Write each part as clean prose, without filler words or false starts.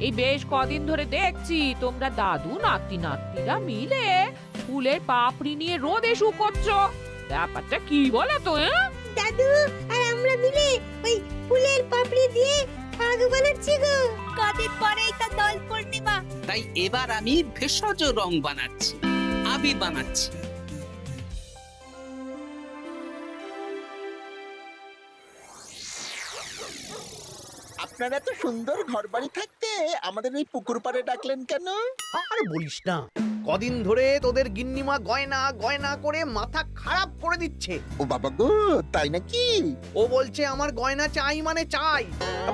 এই বেশ কদিন ধরে দেখছি তোমরা দাদু নাতি নাতনিরা মিলে ফুলের পাপড়ি নিয়ে রোদে শুকোচ্ছ। ব্যাপারটা কি বলো তো? দাদু আর আমরা মিলে ওই ফুলের পাপড়ি দিয়ে ফাগ বানাচ্ছি গো। কদিন পরেই তো দোল পূর্ণিমা, তাই এবার আমি ভেষজ রং বানাচ্ছি, আবির বানাচ্ছি। আপনারা এত সুন্দর ঘর বাড়ি থাকতে আমাদের এই পুকুর পাড়ে ডাকলেন কেন? আর বলিস না, কদিন ধরে তোদের গিন্নিমা গয়না গয়না করে মাথা খারাপ করে দিচ্ছে। ও বাবা গো, তাই নাকি? ও বলছে আমার গয়না চাই মানে চাই।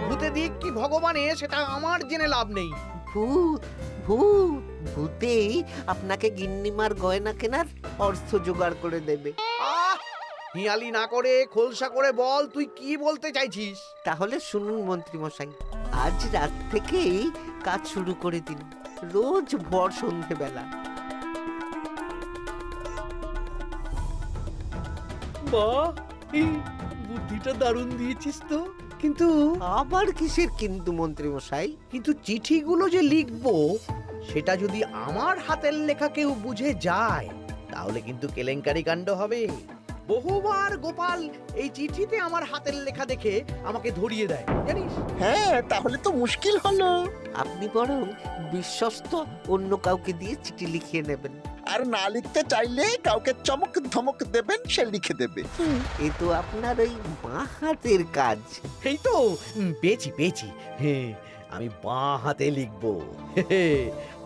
ভূতে দিক কি ভগবানে সেটা আমার জেনে লাভ নেই। ভূত ভূত ভূতেই আপনাকে গিন্নিমার গয়না কেনার অর্থ জোগাড় করে দেবে। আহ, হিয়ালি না করে খোলসা করে বল তুই কি বলতে চাইছিস। তাহলে শুনুন মন্ত্রী মশাই, আজ রাত থেকেই কাজ শুরু করে দিন, রোজ ভর সন্ধেবেলা। বাহ, এই বুদ্ধিটা দারুণ দিয়েছিস তো। কিন্তু আবার কিসের কিন্তু মন্ত্রী মশাই? কিন্তু চিঠিগুলো যে লিখবো সেটা যদি আমার হাতের লেখা কেউ বুঝে যায় তাহলে কিন্তু কেলেঙ্কারি কাণ্ড হবে। বহুবার গোপাল এই চিঠিতে আমার হাতের লেখা দেখে আমাকে ধরিয়ে দেয় জানিস। হ্যাঁ, তাহলে তো মুশকিল হলো। আপনি বরং বিশ্বস্ত অন্য কাউকে দিয়ে চিঠি লিখিয়ে নেবেন। আর না লিখতে চাইলে কাউকে চমক ধমক দেবেন, সে লিখে দেবে। এ তো আপনার ওই বাঁ হাতের কাজ। এই তো পেয়েছি পেয়েছি। হ্যাঁ, আমি বাঁ হাতে লিখবো।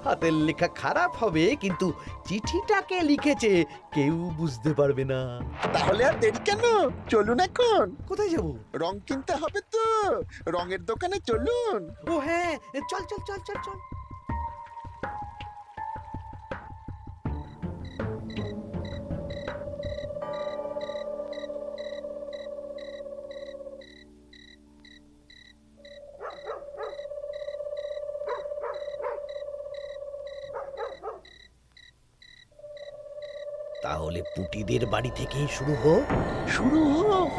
হাতের লেখা খারাপ হবে কিন্তু চিঠিটাকে লিখেছে কেউ বুঝতে পারবে না। তাহলে আর দেরি কেন, চলুন এখন। কোথায় যাব? রং কিনতে হবে তো, রঙের দোকানে চলুন। ও হ্যাঁ, চল চল চল চল চল। তাহলে পুটিদের বাড়ি থেকেই শুরু হোক। শুরু হোক।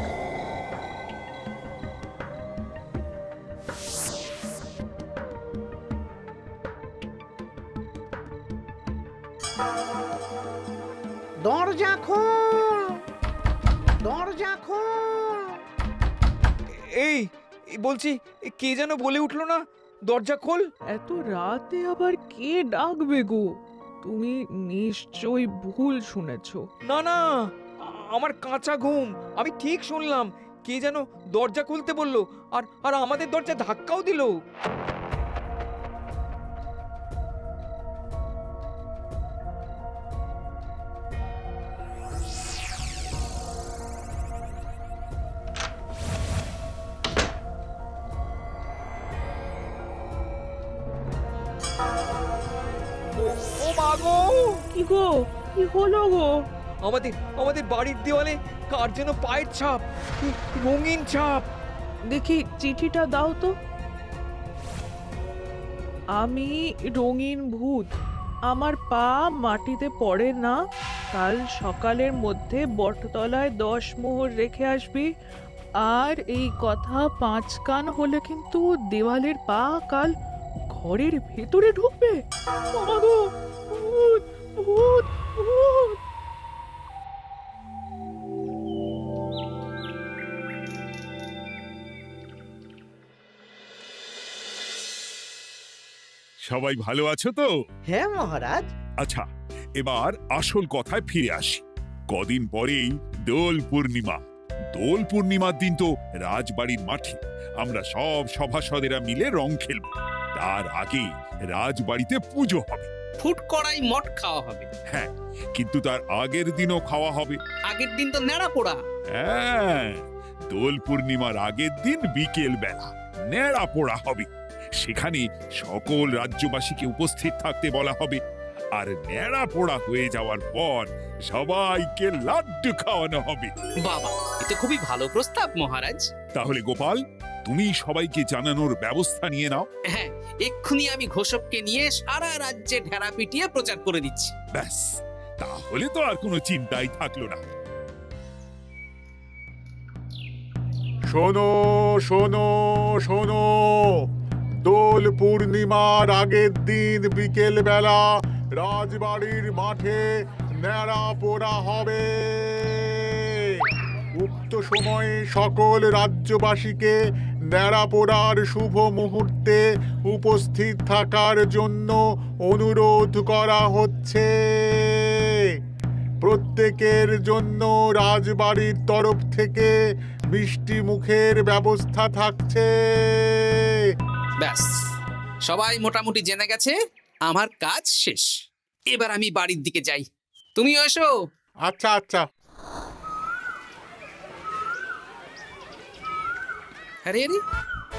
দরজা খোল, দরজা খোল। এই বলছি, কে যেন বলে উঠলো না, দরজা খোল। এত রাতে আবার কে ডাকবে গো? তুমি নিশ্চয়ই ভুল শুনেছো। না না, আমার কাঁচা ঘুম, আমি ঠিক শুনলাম। কে যেন দরজা খুলতে বললো, আর আর আমাদের দরজা ধাক্কাও দিল। ও মা গো! কি গো, কি হলো গো? আমাদের আমাদের বাড়ির দেওয়ালে কার যেন পায়ের ছাপ, কি রঙিন ছাপ। দেখি চিঠিটা দাও তো। আমি রঙিন ভূত, আমার পা মাটিতে পড়ে না। কাল সকালের মধ্যে বটতলায় 10 মোহর রেখে আসবি। আর এই কথা 5 কান হলে কিন্তু দেওয়ালের পা কাল ঘরের ভেতরে ঢুকবে। বাবা গো, ভূত ভূত ভূত! সবাই ভালো আছো তো? হ্যাঁ মহারাজ। আচ্ছা, এবার আসল কথায় ফিরে আসি। কদিন পরেই দোল পূর্ণিমা। দোল পূর্ণিমার দিন তো রাজবাড়ির মাঠে আমরা সব সভাসদেরা মিলে রং খেলব। তার আগে রাজবাড়িতে পুজো হবে। ফুট কড়াই মট খাওয়া হবে। হ্যাঁ, কিন্তু তার আগের দিনও খাওয়া হবে। আগের দিন তো নেড়া পোড়া। হ্যাঁ, দোল পূর্ণিমার আগের দিন বিকেল বেলা নেড়া পোড়া হবে। সেখানে সকল রাজ্যবাসীকে উপস্থিত থাকতে বলা হবে। আর নেড়া পোড়া হয়ে যাওয়ার পর সবাইকে লাড্ডু খাওয়ানো হবে। বাবা, এটা খুবই ভালো প্রস্তাব মহারাজ। তাহলে গোপাল, তুমি সবাইকে জানানোর ব্যবস্থা নিয়ে নাও। হ্যাঁ, এক্ষুনি আমি ঘোষককে নিয়ে সারা রাজ্যে ঢেরা পিটিয়ে প্রচার করে দিচ্ছি। ব্যাস, তাহলে তো আর কোনো চিন্তাই থাকলো না। শোনো শোনো শোনো, দোল পূর্ণিমার আগের দিন বিকেল বেলা রাজবাড়ির মাঠে ন্যাড়া পোড়া হবে। উক্ত সময়ে সকল রাজ্যবাসীকে ন্যাড়া পোড়ার শুভ মুহূর্তে উপস্থিত থাকার জন্য অনুরোধ করা হচ্ছে। প্রত্যেকের জন্য রাজবাড়ির তরফ থেকে মিষ্টি মুখের ব্যবস্থা থাকছে। ব্যাস, সবাই মোটামুটি জেনে গেছে আমার কাজ শেষ। এবার আমি বাড়ির দিকে যাই, তুমিও এসো। আচ্ছা আচ্ছা। আরে আরে,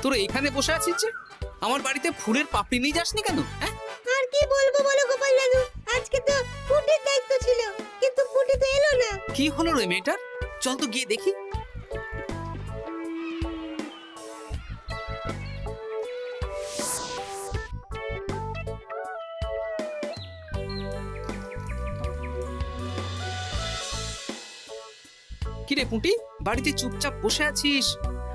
তোরা এখানে বসে আছিস যে? আমার বাড়িতে ফুলের পাপড়ি নিয়ে যাসনি কেন? হ্যাঁ, আর কি বলবো বলো গোপাল দাদু, আজকে তো ফুটের দায়িত্ব ছিল, কিন্তু ফুটে তো এলো না। কি হলো রে মেয়েটার? চল তো গিয়ে দেখি। কিরে পুঁটি, বাড়িতে চুপচাপ বসে আছিস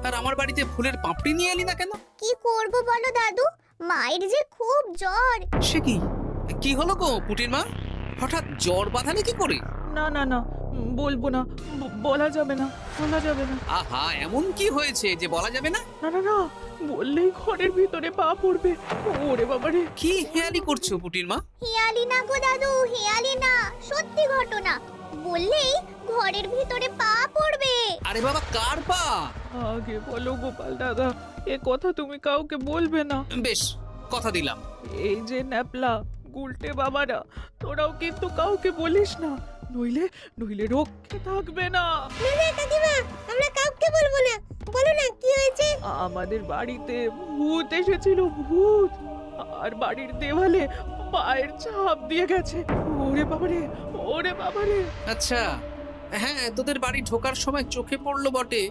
আর আমার বাড়িতে ফুলের পাপড়ি নিয়ে এলি না কেন? কি করব বলো দাদু, মায়ের যে খুব জ্বর। সে কি, কি হলো গো পুঁটির মা? হঠাৎ জ্বর বাঁধালে কি করে? না না না, বলবো না, বলা যাবে না, বলা যাবে না। আহা, এমন কি হয়েছে যে বলা যাবে না? না না না, বললেই ঘরের ভিতরে পা পড়বে। ওরে বাবারে! কি হেয়ালি করছো পুঁটির মা? হেয়ালি না গো দাদু, হেয়ালি না, সত্যি ঘটনা। বললেই ঘরের ভিতরে পা পড়বে। আরে বাবা, কার পা? আগে বলো গোপাল দাদা, এ কথা তুমি কাউকে বলবে না। বেশ, কথা দিলাম। এই যে ন্যাপলা গুলটে বাবারা, তোরাও কিন্তু কাউকে বলিস না, নইলে নইলে রক্ষে থাকবে না। না না কাকিমা, আমরা কাউকে বলবো না। বলো না কি হয়েছে? আমাদের বাড়িতে ভূত এসেছিল, ভূত, আর বাড়ির দেওয়ালে পায়ের ছাপ দিয়ে গেছে। ওরে বাবারে, ওরে বাবারে! আচ্ছা, হ্যাঁ, তোদের বাড়ি ঢোকার সময় চোখে পড়লো বটে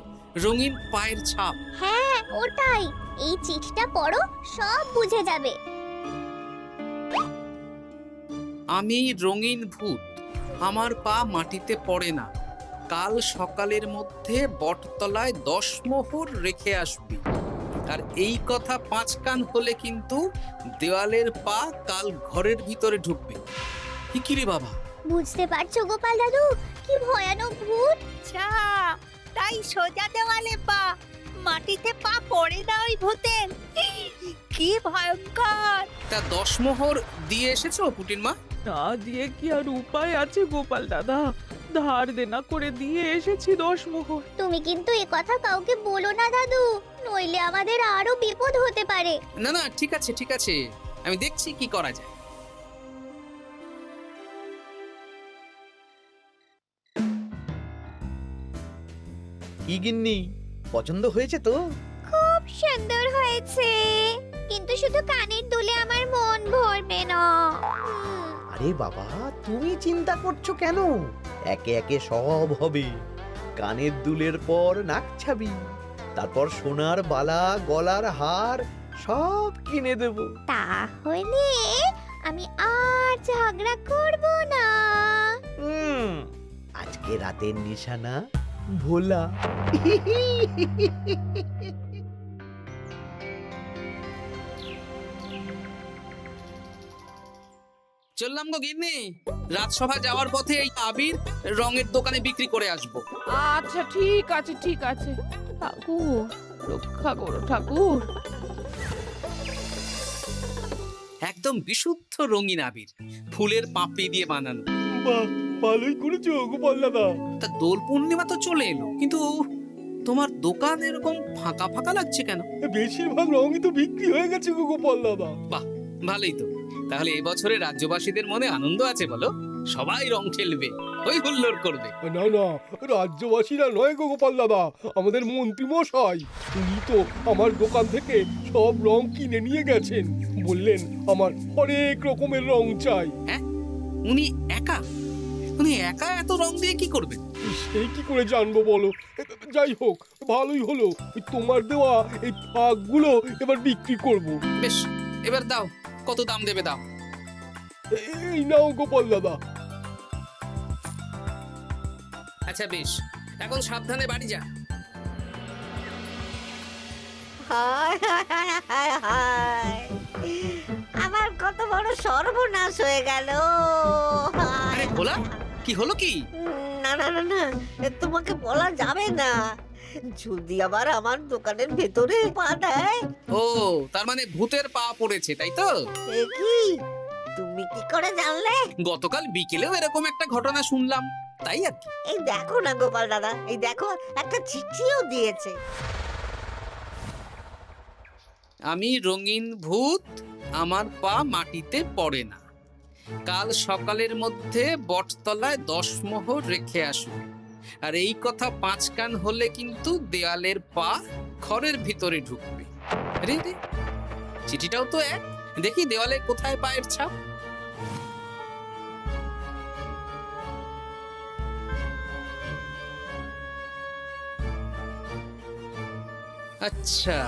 রঙিন পায়ের ছাপ। হ্যাঁ ওটাই, এই চিঠিটা পড়ো, সব বুঝে যাবে। আমি রঙিন ভূত, আমার পা মাটিতে পড়ে না। কাল সকালের মধ্যে বটতলায় 10 মোহর রেখে আসবি। আর এই কথা 5 কান হলে কিন্তু দেওয়ালের পা কাল ঘরের ভিতরে ঢুকবে। কি রে বাবা? বুঝতে পারছো গোপাল দাদু, কি ভয়ানক ভূত। যা, তাই সোজা দেওয়ালে পা, মাটিতে পা পড়ে না ওই ভূতের। কি ভয়ঙ্কর! তা 10 মোহর দিয়ে এসেছো পুটির মা? না দিয়ে কি আর উপায় আছে গোপাল দাদা? ধার দেনা করে দিয়ে এসেছি 10 মোহর। তুমি কিন্তু এ কথা কাউকে বলো না দাদু, নইলে আমাদের আরো বিপদ হতে পারে। না না, ঠিক আছে ঠিক আছে, আমি দেখছি কি করা যায়। কি গিন্নি, পছন্দ হয়েছে তো? খুব সুন্দর হয়েছে, কিন্তু শুধু কানের দুলে আমার মন ভরবে না। আরে বাবা, তুমি চিন্তা করছো কেন? একে একে সব হবে। কানের দুলের পর নাক ছাবি, তারপর সোনার বালা, গলার হার সব কিনে দেব। তাহলে আমি আর ঝগড়া করব না। আজকে রাতের নিশানা ভোলা। চললাম গো গিন্নি, রাজসভা যাওয়ার পথে এই আবির রঙের দোকানে বিক্রি করে আসবো। আচ্ছা ঠিক আছে, ঠিক আছে। ঠাকুর রক্ষা করো ঠাকুর। একদম বিশুদ্ধ রঙিন আবির, ফুলের পাপড়ি দিয়ে বানানো। বাহ, ভালোই করেছো গোপাল দাদা। তা দোল পূর্ণিমা তো চলে এলো, কিন্তু তোমার দোকান এরকম ফাঁকা ফাঁকা লাগছে কেন? বেশিরভাগ রঙই তো বিক্রি হয়ে গেছে গো গোপাল দাদা। বাহ, ভালোই তো। তাহলে এবছরে রাজ্যবাসীদের মনে আনন্দ আছে বলো? সবাই রং খেলবে, হই হুল্লোড় করবে। না না, রাজ্যবাসীরা নয় গো গোপাল দাদা, আমাদের মন্ত্রী মশাই, উনি তো আমার দোকান থেকে সব রং কিনে নিয়ে গেছেন। বললেন আমার অনেক রকমের রং চাই। হ্যাঁ, উনি একা? উনি একা এত রং দিয়ে কি করবেন? সেই কি করে জানবো বলো? যাই হোক, ভালোই হলো, তোমার দেওয়া এই ফাঁকগুলো এবার বিক্রি করব। বেশ, এবার দাও, কত দাম দেবে দাও। এই নাও গোপাল দাদা। আচ্ছা বেশ, এখন সাবধানে বাড়ি যা। হায় হায় হায় হায় হায় বড় সর্বনাশ হয়ে গেল। আরে ভোলা, কি হলো কি? না না না না, তোমাকে বলা যাবে না। যদি আবার আমার দোকানের ভেতরে পা দেয়। ও, তার মানে ভূতের পা পড়েছে, তাই তো? এ কি, তুমি কি করে জানলে? গতকাল বিকেলেও এরকম একটা ঘটনা শুনলাম, তাই আর কি। এই দেখো না গোপাল দাদা, এই দেখো একটা চিঠিও দিয়েছে। আমি রঙিন ভূত, আমার পা মাটিতে পড়ে না, কাল সকালের মধ্যে বটতলায় 10 মোহর রেখে আসবে। আর এই কথা 5 কান হলে কিন্তু দেয়ালের পা ঘরের ভিতরে ঢুকবে। রে রে, চিঠিটাও তো এক। দেখি দেওয়ালে কোথায় পায়ের ছাপ। আচ্ছা,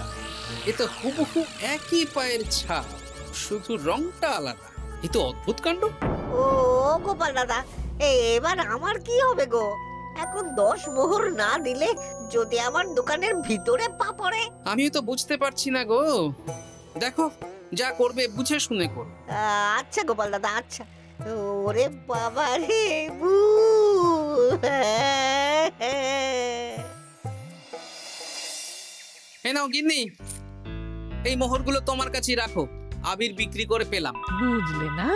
এ তো হুবহু একই পায়ের ছাপ, শুধু রংটা আলাদা। এ তো অদ্ভুত কাণ্ড। ও গোপাল দাদা, এবার আমার কি হবে গো? এখন 10 মোহর না দিলে যদি আমার দোকানের ভিতরে পা পড়ে? আমিও তো বুঝতে পারছি না গো। দেখো, যা করবে বুঝে শুনে করো। আচ্ছা গোপাল দাদা, আচ্ছা। ওরে বাবা রে, এই নাও গিন্নি, এই মোহরগুলো তোমার কাছেই রাখো। আবির বিক্রি করে পেলাম। বুঝলে না,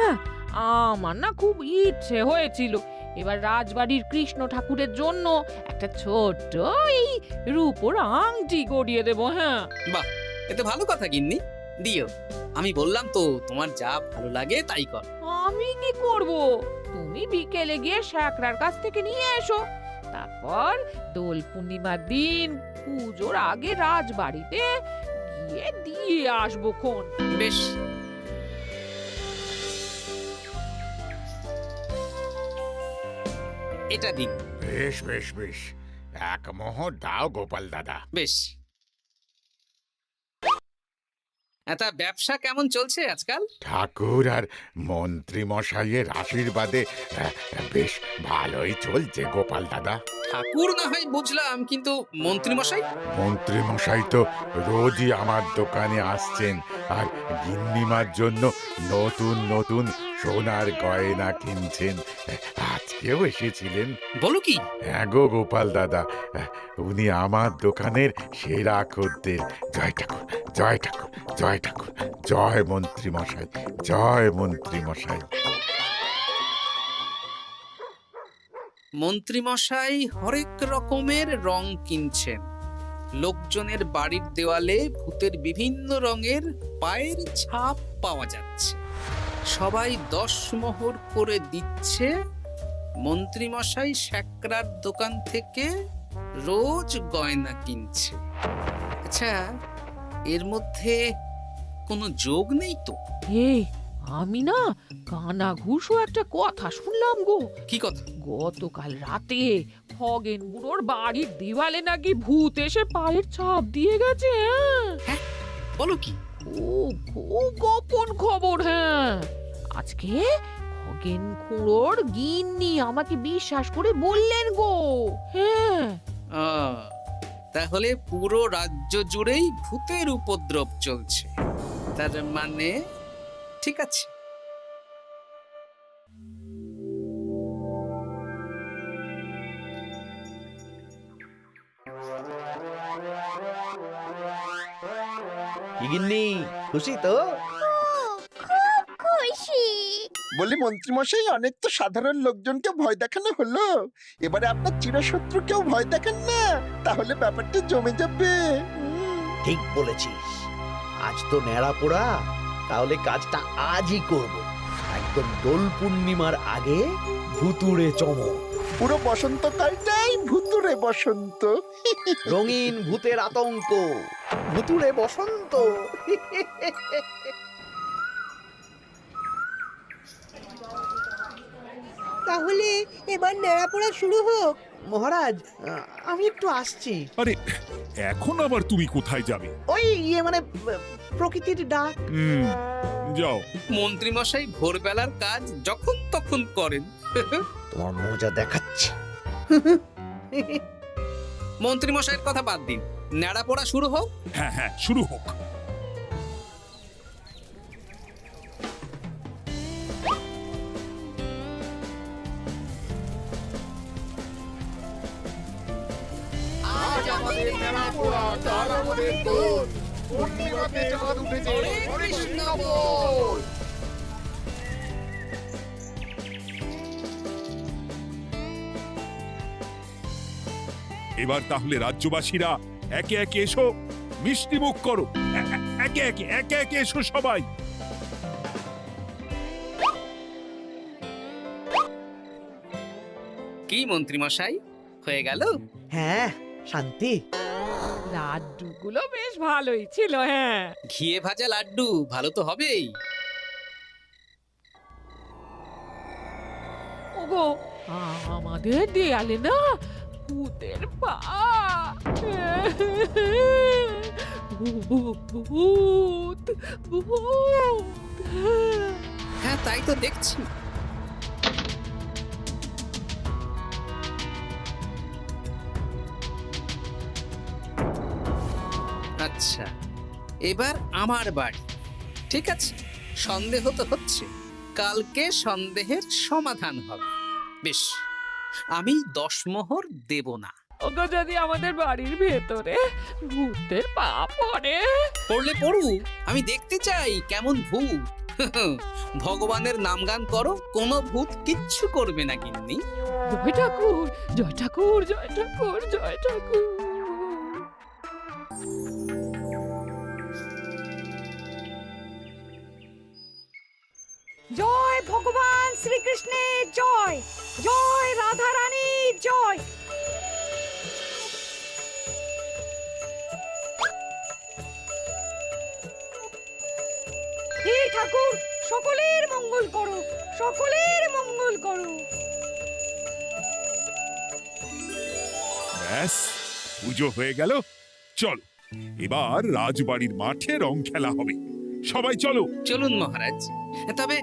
আমার না খুব ইচ্ছে হয়েছিল এবার রাজবাড়ির কৃষ্ণ ঠাকুরের জন্য একটা ছোট্ট এই রূপোর আংটি গড়িয়ে দেব। হ্যাঁ, বাহ, এতে ভালো কথা গিন্নি, দিও। আমি বললাম তো, তোমার যা ভালো লাগে তাই কর। আমি কি করব? তুমি বিকেলে গিয়ে শ্যাকরার কাছ থেকে নিয়ে এসো, তারপর দোল পূর্ণিমার দিন পুজোর আগে রাজবাড়িতে গিয়ে দিয়ে আসবো খন। বেশ, এটা দিন। বেশ বেশ বেশ, 1 মোহর দাও গোপাল দাদা। বেশ। তা ব্যবসা কেমন চলছে আজকাল? ঠাকুর আর মন্ত্রী মশাইয়ের আশীর্বাদে বেশ ভালোই চলছে গোপাল দাদা। ঠাকুর না হয় বুঝলাম, কিন্তু মন্ত্রী মশাই? মন্ত্রী মশাই তো রোজই আমার দোকানে আসছেন আর গিন্নিমার জন্য নতুন নতুন সোনার গয়না কিনছেন। আজকেও এসেছিলেন। বলো কি? হ্যাঁ গো গোপাল দাদা, উনি আমার দোকানের সেরা খদ্দের। জয় ঠাকুর, জয় ঠাকুর, জয় ঠাকুর, জয় মন্ত্রী মশাই, জয় মন্ত্রী মশাই। মন্ত্রী মশাই হরেক রকমের রং কিনছেন। লোকজনের বাড়ির দেওয়ালে ভূতের বিভিন্ন রঙের পায়ের ছাপ পাওয়া যাচ্ছে। সবাই 10 মোহর করে দিচ্ছে। মন্ত্রী মশাই শ্যাকরার দোকান থেকে রোজ গয়না কিনছে। আচ্ছা, এর মধ্যে কোনো যোগ নেই তো? এই, আমি না কানা ঘুষো একটা কথা শুনলাম গো। কি কথা? গতকাল রাতে খগেন বুড়োর বাড়ির দেওয়ালে নাকি ভূত এসে পায়ের ছাপ দিয়ে গেছে। হ্যাঁ, বলো কি? খুব খুব গোপন খবর। হ্যাঁ, আজকে খগেন খুড়োর গিন্নি আমাকে বিশ্বাস করে বললেন গো। হ্যাঁ, তাহলে পুরো রাজ্য জুড়েই ভূতের উপদ্রব চলছে। তার মানে ঠিক আছে। কি গিন্নি, খুশি তো? খুব খুশি। বলি মন্ত্রী মশাই, অনেক তো সাধারণ লোকজনকে ভয় দেখানো হলো, এবারে আপনার চিরশত্রুকেও ভয় দেখান না, তাহলে ব্যাপারটা জমে যাবে। ঠিক বলেছিস, আজ তো ন্যাড়া পোড়া, তাহলে কাজটা আজই করব। একদম দোল পূর্ণিমার আগে ভুতুড়ে চমক। পুরো বসন্তকালটাই ভুতুরে বসন্ত। রঙিন ভূতের আতঙ্ক, ভুতুড়ে বসন্ত। তাহলে এবার নেড়াপোড়া শুরু হোক। মহারাজ, আমি একটু আসছি। আরে, এখন আবার তুমি কোথায় যাবে? ওই মানে প্রকৃতির ডাক। যাও। মন্ত্রী মশাই ভোরবেলার কাজ যখন তখন করেন। তোমার মজা দেখাচ্ছি। মন্ত্রী মশাইয়ের কথা বাদ দিন, নেড়া পড়া শুরু হোক। হ্যাঁ হ্যাঁ, শুরু হোক। আমাদের নেড়া পোড়া, কাল আমাদের দোল। পূর্ণিমাতে চাঁদ উঠেছে, হরে কৃষ্ণ বল। এবার তাহলে রাজ্যবাসীরা একে একে এসো, মিষ্টি মুখ করো। একে একে এসো সবাই। কি মন্ত্রী মশাই, হয়ে গেল? হ্যাঁ, শান্তি। লাড্ডুগুলো বেশ ভালোই ছিল, হ্যাঁ। ঘিয়ে ভাজা লাড্ডু ভালো তো হবেই। ওগো, আমাদের দেয়ালে না ভূতের পা। ভূত ভূত। হ্যাঁ, তাই তো দেখছি। আচ্ছা, এবার আমার বাড়ি। ঠিক আছে, সন্দেহ তো হচ্ছে, কালকে সন্দেহের সমাধান হবে। বেশ, আমি 10 মোহর দেব না। ওগো, যদি আমাদের বাড়ির ভেতরে ভূতের পা পড়ে? পড়লে পড়ুক, আমি দেখতে চাই কেমন ভূত। ভগবানের নামগান করো, কোনো ভূত কিচ্ছু করবে না গিন্নি। জয় ঠাকুর, জয় ঠাকুর, জয় ঠাকুর, জয় ঠাকুর। জয় ভগবান শ্রীকৃষ্ণের জয়, জয় রাধা রানীর জয়। হে ঠাকুর, সকলের মঙ্গল করো, সকলের মঙ্গল করো। ব্যাস, পুজো হয়ে গেল। চল, এবার রাজবাড়ির মাঠে রং খেলা হবে। সবাই চলো। চলুন মহারাজ। তবে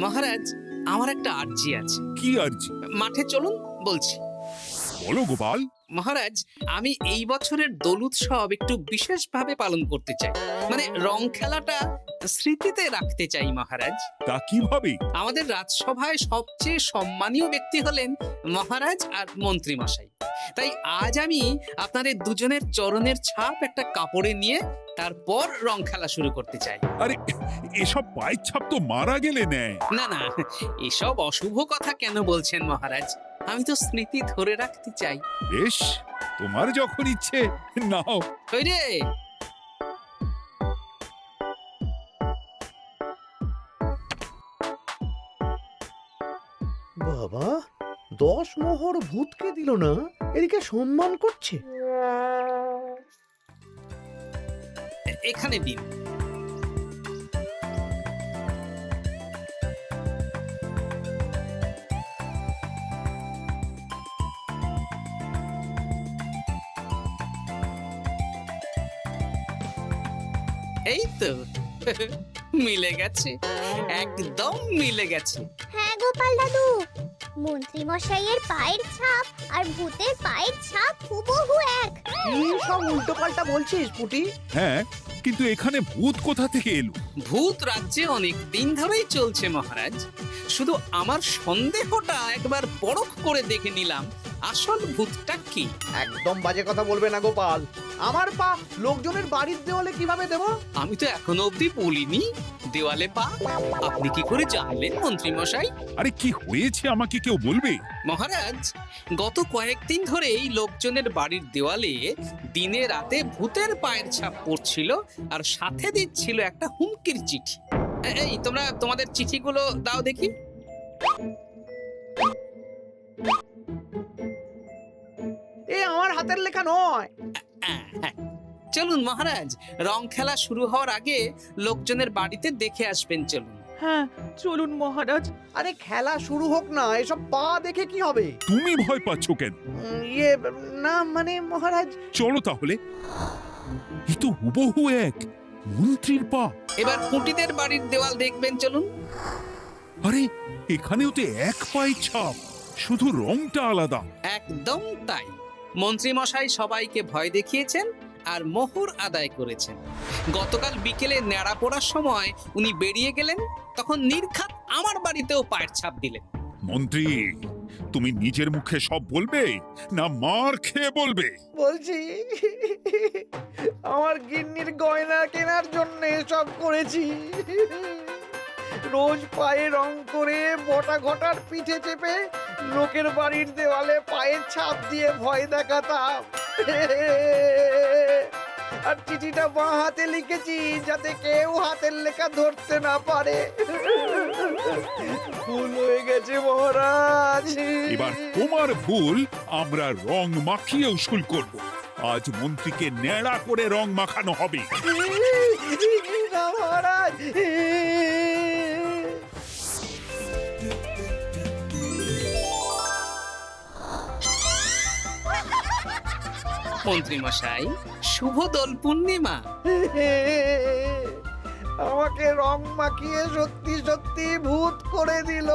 মহারাজ, আমার একটা আর্জি আছে। কি আরজি? মাঠে চলুন বলছি। বলো গোপাল। মহারাজ, আমি এই বছরের দোল উৎসব একটু বিশেষভাবে পালন করতে চাই। মানে রং খেলাটা স্মৃতিতে রাখতে চাই মহারাজ। তা কিভাবে? আমাদের রাজসভায় সবচেয়ে সম্মানীয় ব্যক্তি হলেন মহারাজ আর মন্ত্রী মশাই। তাই আজ আমি আপনাদের দুজনের চরণের ছাপ একটা কাপড়ে নিয়ে তারপর রং খেলা শুরু করতে চাই। আরে, এসব পায়ের ছাপ তো মারা গেলে নেয়। না না, এসব অশুভ কথা কেন বলছেন মহারাজ? আমি তো স্মৃতি ধরে রাখতে চাই। বেশ, তোমার যখন ইচ্ছে নাও। ওই রে, বাবা, 10 মোহর ভূতকে দিল না, এদিকে সম্মান করছে। এখানে দিন। এই তো মিলে গেছে, একদম মিলে গেছে। হ্যাঁ গোপাল দাদু, মন্ত্রী মশাইয়ের পায়ের ছাপ আর ভূতের পায়ের ছাপ হুবহু এক। কি সব উল্টো পাল্টা বলছিস পুটি? হ্যাঁ, কিন্তু এখানে ভূত কোথা থেকে এলো? ভূত রাজ্যে অনেক দিন ধরেই চলছে মহারাজ। শুধু আমার সন্দেহটা একবার পরখ করে দেখে নিলাম, আসল ভূতটা কি। একদম বাজে কথা বলবে না গোপাল। আমার পা লোকজনের বাড়ির দেওয়ালে কিভাবে দেব? আমি তো এখনো অবধি বলিনি দেওয়ালে পা। আপনি কি করে জানলেন মন্ত্রী মশাই? আরে, কি হয়েছে আমাকে কেউ বলবে? মহারাজ, গত কয়েকদিন ধরেই লোকজনের বাড়ির দেওয়ালে দিনে রাতে ভূতের পায়ের ছাপ পড়ছিল, আর সাথে দিচ্ছিল একটা হুমকির চিঠি। এই, তোমরা তোমাদের চিঠিগুলো দাও দেখি। এ আমার হাতের লেখা নয়। হ্যাঁ, চলুন মহারাজ, রং খেলা শুরু হওয়ার আগে লোকজনের বাড়িতে দেখে আসবেন। চলুন। হ্যাঁ, চলুন মহারাজ। আরে খেলা শুরু হোক না, এসব পা দেখে কি হবে? তুমি ভয় পাচ্ছ কেন? ইয়ে, না মানে মহারাজ। চলো তাহলে। এ তো হুবহু এক মন্ত্রীর পা। এবার পুঁটিদের বাড়ির দেওয়াল দেখবেন। চলুন। আরে, এখানেও তো এক পায়ের ছাপ, শুধু রংটা আলাদা। একদম তাই। মন্ত্রী মশাই সবাইকে ভয় দেখিয়েছেন আর মোহর আদায় করেছেন। গতকাল বিকেলে নেড়া পড়ার সময় উনি বেরিয়ে গেলেন, তখন নির্ঘাত আমার বাড়িতেও পায়ের ছাপ দিলেন। মন্ত্রী, তুমি নিজের মুখে সব বলবে না মার খেয়ে বলবে? বলছি, আমার গিন্নির গয়না কেনার জন্য সব করেছি। রোজ পায়ে রং করে বটা ঘটার পিঠে চেপে লোকের বাড়ির দেওয়ালে পায়ের ছাপ দিয়ে ভয় দেখাতাম। আর চিঠিটা বাঁ হাতে লিখেছি যাতে কেউ হাতের লেখা ধরতে না পারে। ভুল হয়ে গেছে মহারাজ। এবার তোমার ভুল আমরা রং মাখিয়ে উসুল করব। আজ মন্ত্রীকে ন্যাড়া করে রং মাখানো হবে। না মহারাজ। মন্ত্রী মশাই, শুভ দোল পূর্ণিমা। আমাকে রং মাখিয়ে সত্যি সত্যি ভূত করে দিল।